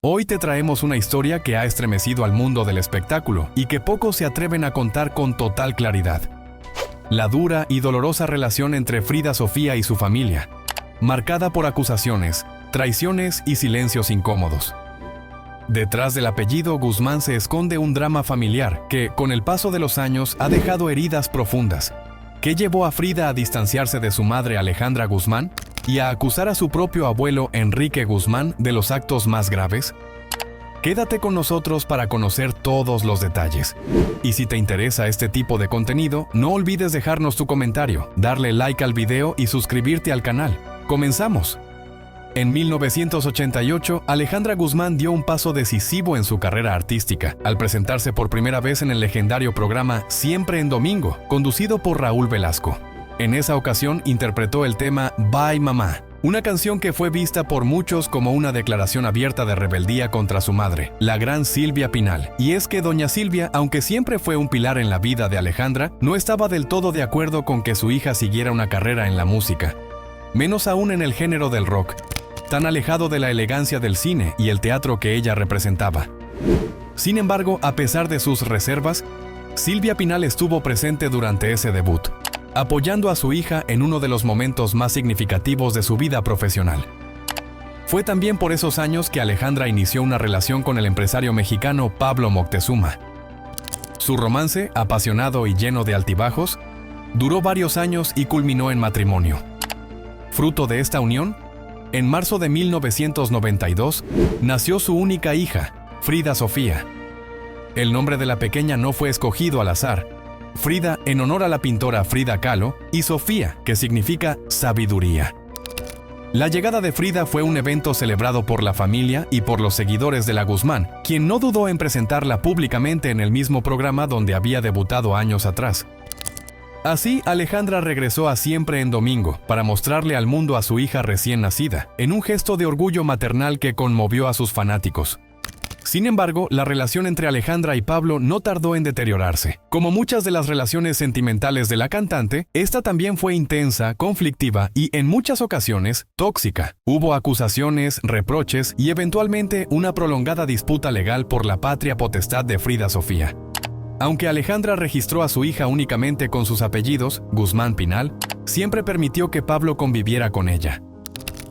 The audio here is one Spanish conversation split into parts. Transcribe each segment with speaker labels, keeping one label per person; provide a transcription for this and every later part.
Speaker 1: Hoy te traemos una historia que ha estremecido al mundo del espectáculo y que pocos se atreven a contar con total claridad. La dura y dolorosa relación entre Frida Sofía y su familia, marcada por acusaciones, traiciones y silencios incómodos. Detrás del apellido Guzmán se esconde un drama familiar que, con el paso de los años, ha dejado heridas profundas. ¿Qué llevó a Frida a distanciarse de su madre Alejandra Guzmán y a acusar a su propio abuelo Enrique Guzmán de los actos más graves? Quédate con nosotros para conocer todos los detalles. Y si te interesa este tipo de contenido, no olvides dejarnos tu comentario, darle like al video y suscribirte al canal. ¡Comenzamos! En 1988, Alejandra Guzmán dio un paso decisivo en su carrera artística, al presentarse por primera vez en el legendario programa Siempre en Domingo, conducido por Raúl Velasco. En esa ocasión interpretó el tema Bye Mamá, una canción que fue vista por muchos como una declaración abierta de rebeldía contra su madre, la gran Silvia Pinal. Y es que doña Silvia, aunque siempre fue un pilar en la vida de Alejandra, no estaba del todo de acuerdo con que su hija siguiera una carrera en la música, menos aún en el género del rock, tan alejado de la elegancia del cine y el teatro que ella representaba. Sin embargo, a pesar de sus reservas, Silvia Pinal estuvo presente durante ese debut, apoyando a su hija en uno de los momentos más significativos de su vida profesional. Fue también por esos años que Alejandra inició una relación con el empresario mexicano Pablo Moctezuma. Su romance, apasionado y lleno de altibajos, duró varios años y culminó en matrimonio. Fruto de esta unión, en marzo de 1992, nació su única hija, Frida Sofía. El nombre de la pequeña no fue escogido al azar. Frida, en honor a la pintora Frida Kahlo, y Sofía, que significa sabiduría. La llegada de Frida fue un evento celebrado por la familia y por los seguidores de la Guzmán, quien no dudó en presentarla públicamente en el mismo programa donde había debutado años atrás. Así, Alejandra regresó a Siempre en Domingo para mostrarle al mundo a su hija recién nacida, en un gesto de orgullo maternal que conmovió a sus fanáticos. Sin embargo, la relación entre Alejandra y Pablo no tardó en deteriorarse. Como muchas de las relaciones sentimentales de la cantante, esta también fue intensa, conflictiva y, en muchas ocasiones, tóxica. Hubo acusaciones, reproches y eventualmente una prolongada disputa legal por la patria potestad de Frida Sofía. Aunque Alejandra registró a su hija únicamente con sus apellidos, Guzmán Pinal, siempre permitió que Pablo conviviera con ella.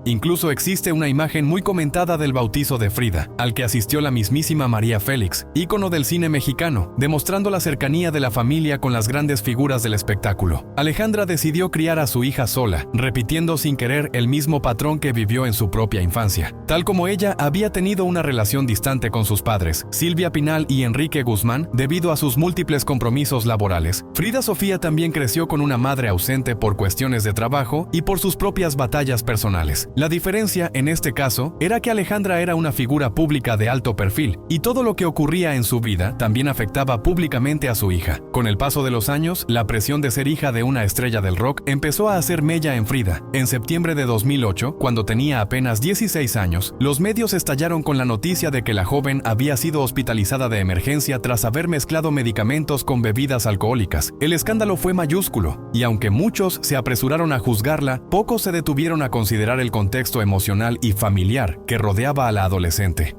Speaker 1: Incluso existe una imagen muy comentada del bautizo de Frida, al que asistió la mismísima María Félix, ícono del cine mexicano, demostrando la cercanía de la familia con las grandes figuras del espectáculo. Alejandra decidió criar a su hija sola, repitiendo sin querer el mismo patrón que vivió en su propia infancia. Tal como ella había tenido una relación distante con sus padres, Silvia Pinal y Enrique Guzmán, debido a sus múltiples compromisos laborales, Frida Sofía también creció con una madre ausente por cuestiones de trabajo y por sus propias batallas personales. La diferencia, en este caso, era que Alejandra era una figura pública de alto perfil, y todo lo que ocurría en su vida también afectaba públicamente a su hija. Con el paso de los años, la presión de ser hija de una estrella del rock empezó a hacer mella en Frida. En septiembre de 2008, cuando tenía apenas 16 años, los medios estallaron con la noticia de que la joven había sido hospitalizada de emergencia tras haber mezclado medicamentos con bebidas alcohólicas. El escándalo fue mayúsculo, y aunque muchos se apresuraron a juzgarla, pocos se detuvieron a considerar el contexto emocional y familiar que rodeaba a la adolescente.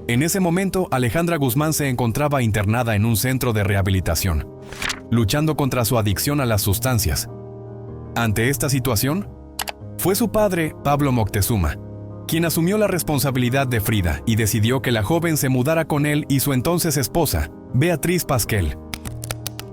Speaker 1: En ese momento, Alejandra Guzmán se encontraba internada en un centro de rehabilitación, luchando contra su adicción a las sustancias. Ante esta situación, fue su padre, Pablo Moctezuma, quien asumió la responsabilidad de Frida y decidió que la joven se mudara con él y su entonces esposa, Beatriz Pasquel.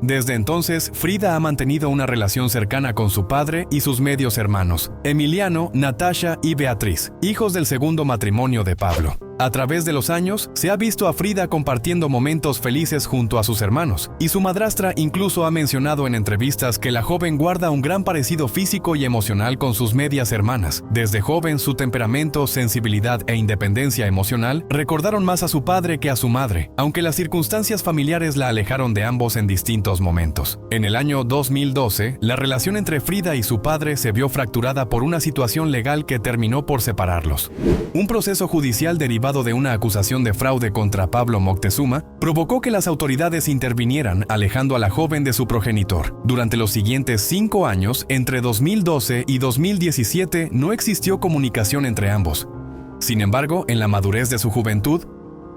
Speaker 1: Desde entonces, Frida ha mantenido una relación cercana con su padre y sus medios hermanos, Emiliano, Natasha y Beatriz, hijos del segundo matrimonio de Pablo. A través de los años, se ha visto a Frida compartiendo momentos felices junto a sus hermanos, y su madrastra incluso ha mencionado en entrevistas que la joven guarda un gran parecido físico y emocional con sus medias hermanas. Desde joven, su temperamento, sensibilidad e independencia emocional recordaron más a su padre que a su madre, aunque las circunstancias familiares la alejaron de ambos en distintos momentos. En el año 2012, la relación entre Frida y su padre se vio fracturada por una situación legal que terminó por separarlos. Un proceso judicial derivado de una acusación de fraude contra Pablo Moctezuma provocó que las autoridades intervinieran, alejando a la joven de su progenitor. Durante los siguientes 5 años, entre 2012 y 2017, no existió comunicación entre ambos. Sin embargo, en la madurez de su juventud,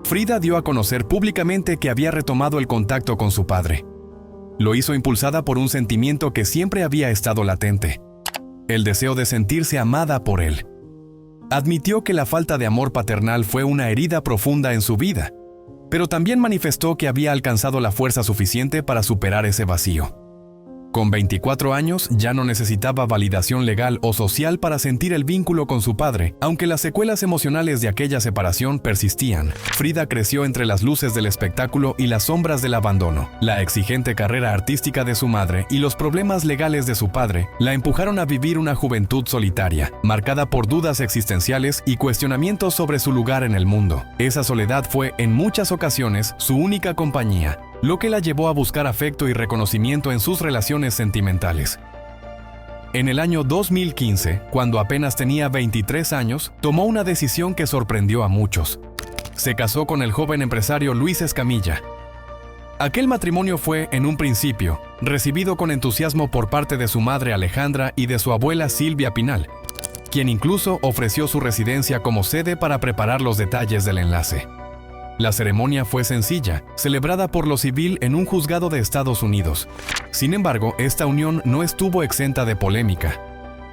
Speaker 1: Frida dio a conocer públicamente que había retomado el contacto con su padre. Lo hizo impulsada por un sentimiento que siempre había estado latente: el deseo de sentirse amada por él. Admitió que la falta de amor paternal fue una herida profunda en su vida, pero también manifestó que había alcanzado la fuerza suficiente para superar ese vacío. Con 24 años ya no necesitaba validación legal o social para sentir el vínculo con su padre, aunque las secuelas emocionales de aquella separación persistían. Frida creció entre las luces del espectáculo y las sombras del abandono. La exigente carrera artística de su madre y los problemas legales de su padre la empujaron a vivir una juventud solitaria, marcada por dudas existenciales y cuestionamientos sobre su lugar en el mundo. Esa soledad fue, en muchas ocasiones, su única compañía, lo que la llevó a buscar afecto y reconocimiento en sus relaciones sentimentales. En el año 2015, cuando apenas tenía 23 años, tomó una decisión que sorprendió a muchos. Se casó con el joven empresario Luis Escamilla. Aquel matrimonio fue, en un principio, recibido con entusiasmo por parte de su madre Alejandra y de su abuela Silvia Pinal, quien incluso ofreció su residencia como sede para preparar los detalles del enlace. La ceremonia fue sencilla, celebrada por lo civil en un juzgado de Estados Unidos. Sin embargo, esta unión no estuvo exenta de polémica.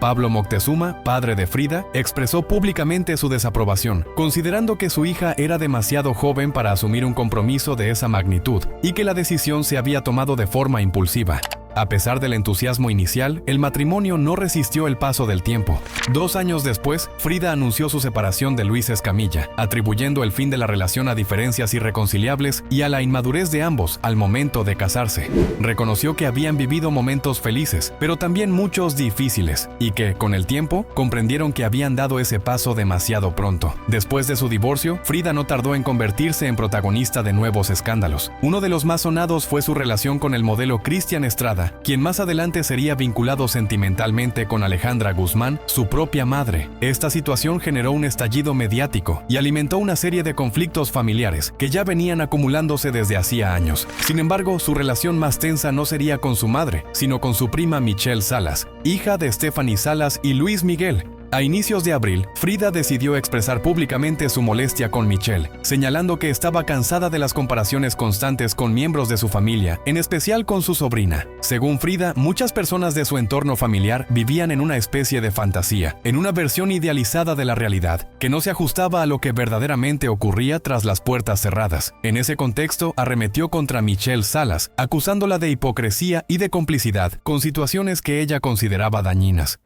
Speaker 1: Pablo Moctezuma, padre de Frida, expresó públicamente su desaprobación, considerando que su hija era demasiado joven para asumir un compromiso de esa magnitud y que la decisión se había tomado de forma impulsiva. A pesar del entusiasmo inicial, el matrimonio no resistió el paso del tiempo. 2 años después, Frida anunció su separación de Luis Escamilla, atribuyendo el fin de la relación a diferencias irreconciliables y a la inmadurez de ambos al momento de casarse. Reconoció que habían vivido momentos felices, pero también muchos difíciles, y que, con el tiempo, comprendieron que habían dado ese paso demasiado pronto. Después de su divorcio, Frida no tardó en convertirse en protagonista de nuevos escándalos. Uno de los más sonados fue su relación con el modelo Cristian Estrada, quien más adelante sería vinculado sentimentalmente con Alejandra Guzmán, su propia madre. Esta situación generó un estallido mediático y alimentó una serie de conflictos familiares que ya venían acumulándose desde hacía años. Sin embargo, su relación más tensa no sería con su madre, sino con su prima Michelle Salas, hija de Stephanie Salas y Luis Miguel. A inicios de abril, Frida decidió expresar públicamente su molestia con Michelle, señalando que estaba cansada de las comparaciones constantes con miembros de su familia, en especial con su sobrina. Según Frida, muchas personas de su entorno familiar vivían en una especie de fantasía, en una versión idealizada de la realidad, que no se ajustaba a lo que verdaderamente ocurría tras las puertas cerradas. En ese contexto, arremetió contra Michelle Salas, acusándola de hipocresía y de complicidad con situaciones que ella consideraba dañinas.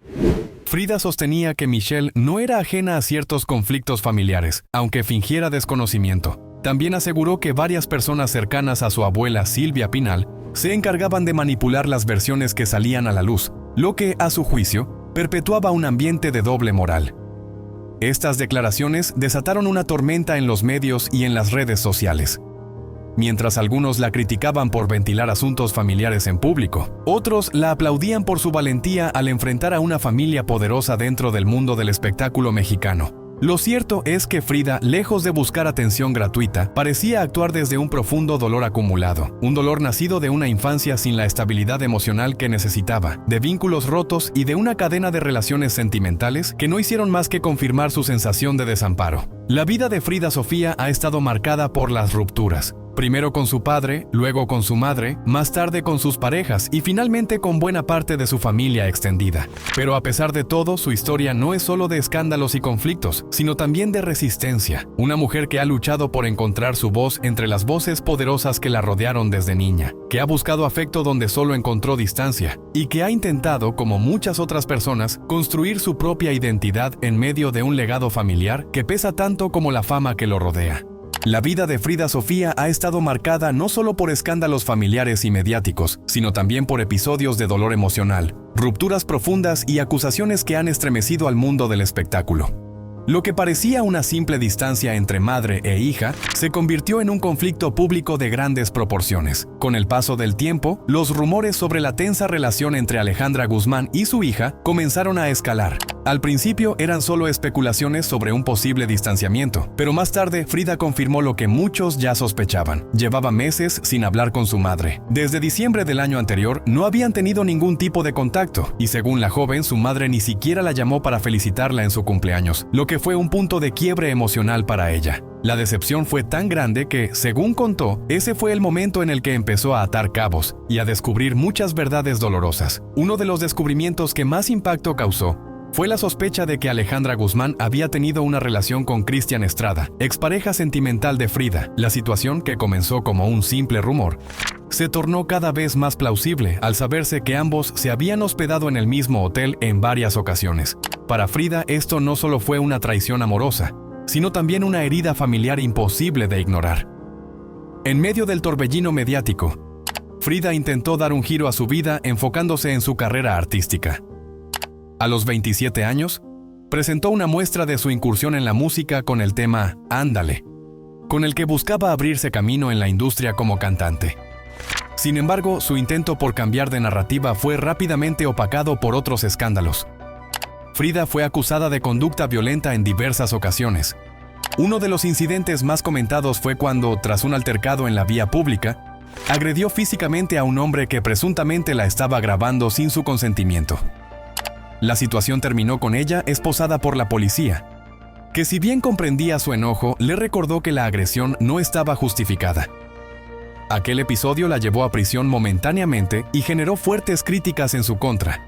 Speaker 1: Frida sostenía que Michelle no era ajena a ciertos conflictos familiares, aunque fingiera desconocimiento. También aseguró que varias personas cercanas a su abuela Silvia Pinal se encargaban de manipular las versiones que salían a la luz, lo que, a su juicio, perpetuaba un ambiente de doble moral. Estas declaraciones desataron una tormenta en los medios y en las redes sociales. Mientras algunos la criticaban por ventilar asuntos familiares en público, otros la aplaudían por su valentía al enfrentar a una familia poderosa dentro del mundo del espectáculo mexicano. Lo cierto es que Frida, lejos de buscar atención gratuita, parecía actuar desde un profundo dolor acumulado, un dolor nacido de una infancia sin la estabilidad emocional que necesitaba, de vínculos rotos y de una cadena de relaciones sentimentales que no hicieron más que confirmar su sensación de desamparo. La vida de Frida Sofía ha estado marcada por las rupturas. Primero con su padre, luego con su madre, más tarde con sus parejas y finalmente con buena parte de su familia extendida. Pero a pesar de todo, su historia no es solo de escándalos y conflictos, sino también de resistencia. Una mujer que ha luchado por encontrar su voz entre las voces poderosas que la rodearon desde niña, que ha buscado afecto donde solo encontró distancia y que ha intentado, como muchas otras personas, construir su propia identidad en medio de un legado familiar que pesa tanto como la fama que lo rodea. La vida de Frida Sofía ha estado marcada no solo por escándalos familiares y mediáticos, sino también por episodios de dolor emocional, rupturas profundas y acusaciones que han estremecido al mundo del espectáculo. Lo que parecía una simple distancia entre madre e hija se convirtió en un conflicto público de grandes proporciones. Con el paso del tiempo, los rumores sobre la tensa relación entre Alejandra Guzmán y su hija comenzaron a escalar. Al principio eran solo especulaciones sobre un posible distanciamiento, pero más tarde Frida confirmó lo que muchos ya sospechaban. Llevaba meses sin hablar con su madre. Desde diciembre del año anterior no habían tenido ningún tipo de contacto, y según la joven, su madre ni siquiera la llamó para felicitarla en su cumpleaños, lo que fue un punto de quiebre emocional para ella. La decepción fue tan grande que, según contó, ese fue el momento en el que empezó a atar cabos y a descubrir muchas verdades dolorosas. Uno de los descubrimientos que más impacto causó fue la sospecha de que Alejandra Guzmán había tenido una relación con Cristian Estrada, expareja sentimental de Frida. La situación, que comenzó como un simple rumor, se tornó cada vez más plausible al saberse que ambos se habían hospedado en el mismo hotel en varias ocasiones. Para Frida, esto no solo fue una traición amorosa, sino también una herida familiar imposible de ignorar. En medio del torbellino mediático, Frida intentó dar un giro a su vida enfocándose en su carrera artística. A los 27 años, presentó una muestra de su incursión en la música con el tema Ándale, con el que buscaba abrirse camino en la industria como cantante. Sin embargo, su intento por cambiar de narrativa fue rápidamente opacado por otros escándalos. Frida fue acusada de conducta violenta en diversas ocasiones. Uno de los incidentes más comentados fue cuando, tras un altercado en la vía pública, agredió físicamente a un hombre que presuntamente la estaba grabando sin su consentimiento. La situación terminó con ella esposada por la policía, que si bien comprendía su enojo, le recordó que la agresión no estaba justificada. Aquel episodio la llevó a prisión momentáneamente y generó fuertes críticas en su contra.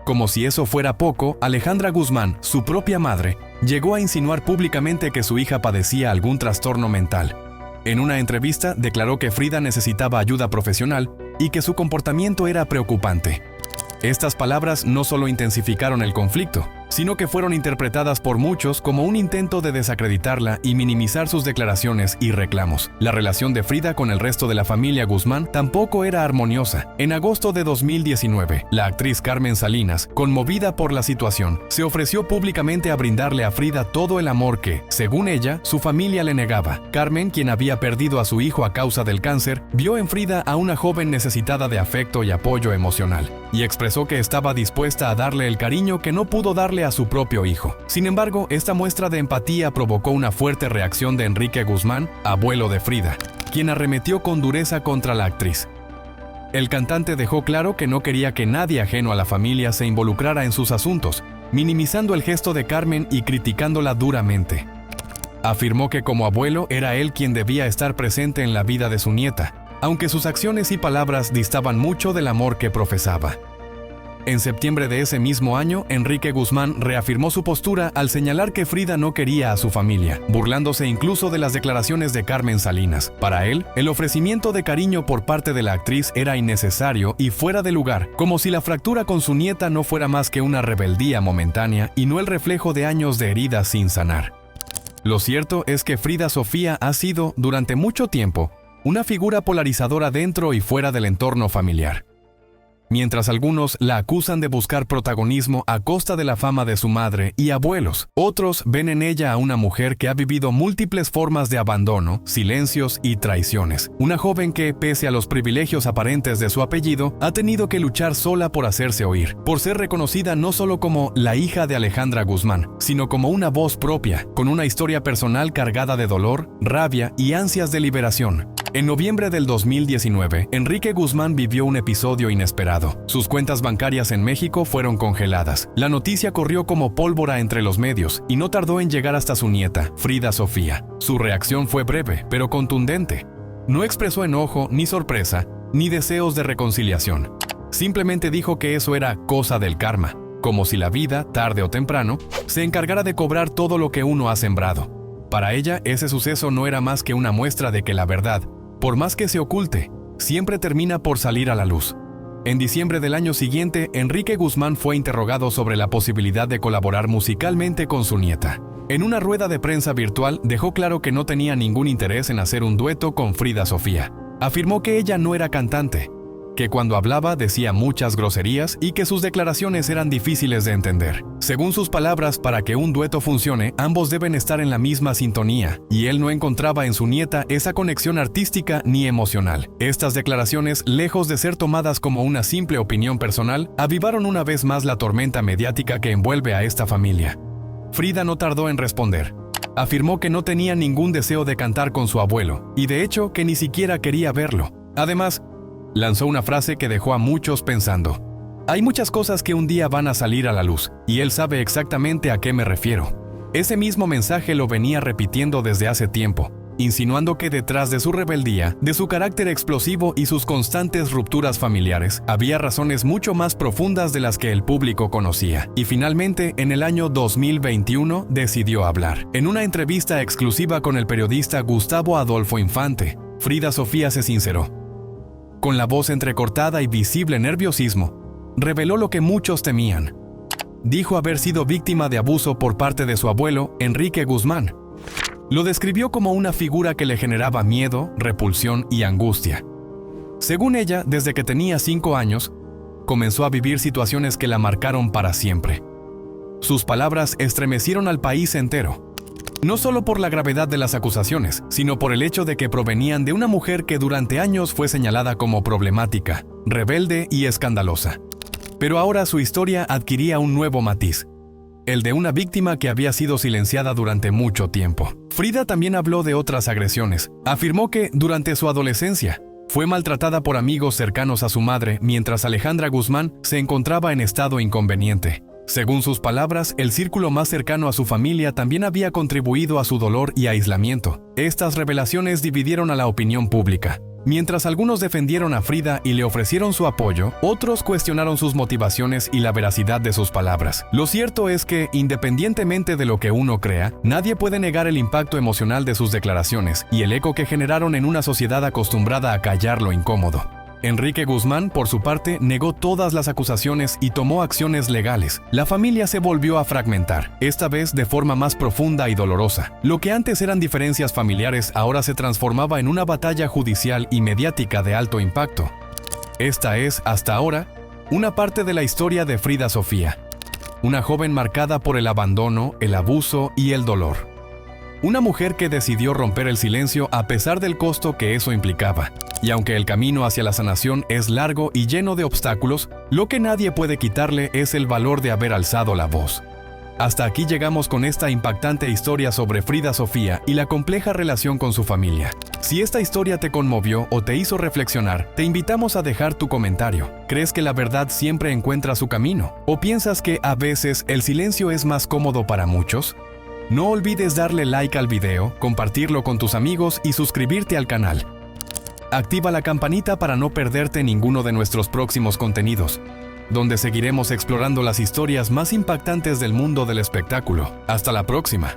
Speaker 1: Como si eso fuera poco, Alejandra Guzmán, su propia madre, llegó a insinuar públicamente que su hija padecía algún trastorno mental. En una entrevista declaró que Frida necesitaba ayuda profesional y que su comportamiento era preocupante. Estas palabras no solo intensificaron el conflicto, sino que fueron interpretadas por muchos como un intento de desacreditarla y minimizar sus declaraciones y reclamos. La relación de Frida con el resto de la familia Guzmán tampoco era armoniosa. En agosto de 2019, la actriz Carmen Salinas, conmovida por la situación, se ofreció públicamente a brindarle a Frida todo el amor que, según ella, su familia le negaba. Carmen, quien había perdido a su hijo a causa del cáncer, vio en Frida a una joven necesitada de afecto y apoyo emocional, y expresó que estaba dispuesta a darle el cariño que no pudo darle a su propio hijo. Sin embargo, esta muestra de empatía provocó una fuerte reacción de Enrique Guzmán, abuelo de Frida, quien arremetió con dureza contra la actriz. El cantante dejó claro que no quería que nadie ajeno a la familia se involucrara en sus asuntos, minimizando el gesto de Carmen y criticándola duramente. Afirmó que como abuelo era él quien debía estar presente en la vida de su nieta, aunque sus acciones y palabras distaban mucho del amor que profesaba. En septiembre de ese mismo año, Enrique Guzmán reafirmó su postura al señalar que Frida no quería a su familia, burlándose incluso de las declaraciones de Carmen Salinas. Para él, el ofrecimiento de cariño por parte de la actriz era innecesario y fuera de lugar, como si la fractura con su nieta no fuera más que una rebeldía momentánea y no el reflejo de años de heridas sin sanar. Lo cierto es que Frida Sofía ha sido, durante mucho tiempo, una figura polarizadora dentro y fuera del entorno familiar. Mientras algunos la acusan de buscar protagonismo a costa de la fama de su madre y abuelos, otros ven en ella a una mujer que ha vivido múltiples formas de abandono, silencios y traiciones. Una joven que, pese a los privilegios aparentes de su apellido, ha tenido que luchar sola por hacerse oír, por ser reconocida no solo como la hija de Alejandra Guzmán, sino como una voz propia, con una historia personal cargada de dolor, rabia y ansias de liberación. En noviembre del 2019, Enrique Guzmán vivió un episodio inesperado. Sus cuentas bancarias en México fueron congeladas. La noticia corrió como pólvora entre los medios y no tardó en llegar hasta su nieta, Frida Sofía. Su reacción fue breve, pero contundente. No expresó enojo, ni sorpresa, ni deseos de reconciliación. Simplemente dijo que eso era cosa del karma, como si la vida, tarde o temprano, se encargara de cobrar todo lo que uno ha sembrado. Para ella, ese suceso no era más que una muestra de que la verdad, por más que se oculte, siempre termina por salir a la luz. En diciembre del año siguiente, Enrique Guzmán fue interrogado sobre la posibilidad de colaborar musicalmente con su nieta. En una rueda de prensa virtual dejó claro que no tenía ningún interés en hacer un dueto con Frida Sofía. Afirmó que ella no era cantante, que cuando hablaba decía muchas groserías y que sus declaraciones eran difíciles de entender. Según sus palabras, para que un dueto funcione, ambos deben estar en la misma sintonía, y él no encontraba en su nieta esa conexión artística ni emocional. Estas declaraciones, lejos de ser tomadas como una simple opinión personal, avivaron una vez más la tormenta mediática que envuelve a esta familia. Frida no tardó en responder. Afirmó que no tenía ningún deseo de cantar con su abuelo, y de hecho que ni siquiera quería verlo. Además, lanzó una frase que dejó a muchos pensando. Hay muchas cosas que un día van a salir a la luz, y él sabe exactamente a qué me refiero. Ese mismo mensaje lo venía repitiendo desde hace tiempo, insinuando que detrás de su rebeldía, de su carácter explosivo y sus constantes rupturas familiares, había razones mucho más profundas de las que el público conocía. Y finalmente, en el año 2021, decidió hablar. En una entrevista exclusiva con el periodista Gustavo Adolfo Infante, Frida Sofía se sinceró. Con la voz entrecortada y visible nerviosismo, reveló lo que muchos temían. Dijo haber sido víctima de abuso por parte de su abuelo, Enrique Guzmán. Lo describió como una figura que le generaba miedo, repulsión y angustia. Según ella, desde que tenía 5 años, comenzó a vivir situaciones que la marcaron para siempre. Sus palabras estremecieron al país entero. No solo por la gravedad de las acusaciones, sino por el hecho de que provenían de una mujer que durante años fue señalada como problemática, rebelde y escandalosa. Pero ahora su historia adquiría un nuevo matiz, el de una víctima que había sido silenciada durante mucho tiempo. Frida también habló de otras agresiones. Afirmó que, durante su adolescencia, fue maltratada por amigos cercanos a su madre mientras Alejandra Guzmán se encontraba en estado inconveniente. Según sus palabras, el círculo más cercano a su familia también había contribuido a su dolor y aislamiento. Estas revelaciones dividieron a la opinión pública. Mientras algunos defendieron a Frida y le ofrecieron su apoyo, otros cuestionaron sus motivaciones y la veracidad de sus palabras. Lo cierto es que, independientemente de lo que uno crea, nadie puede negar el impacto emocional de sus declaraciones y el eco que generaron en una sociedad acostumbrada a callar lo incómodo. Enrique Guzmán, por su parte, negó todas las acusaciones y tomó acciones legales. La familia se volvió a fragmentar, esta vez de forma más profunda y dolorosa. Lo que antes eran diferencias familiares ahora se transformaba en una batalla judicial y mediática de alto impacto. Esta es, hasta ahora, una parte de la historia de Frida Sofía, una joven marcada por el abandono, el abuso y el dolor. Una mujer que decidió romper el silencio a pesar del costo que eso implicaba. Y aunque el camino hacia la sanación es largo y lleno de obstáculos, lo que nadie puede quitarle es el valor de haber alzado la voz. Hasta aquí llegamos con esta impactante historia sobre Frida Sofía y la compleja relación con su familia. Si esta historia te conmovió o te hizo reflexionar, te invitamos a dejar tu comentario. ¿Crees que la verdad siempre encuentra su camino? ¿O piensas que a veces el silencio es más cómodo para muchos? No olvides darle like al video, compartirlo con tus amigos y suscribirte al canal. Activa la campanita para no perderte ninguno de nuestros próximos contenidos, donde seguiremos explorando las historias más impactantes del mundo del espectáculo. Hasta la próxima.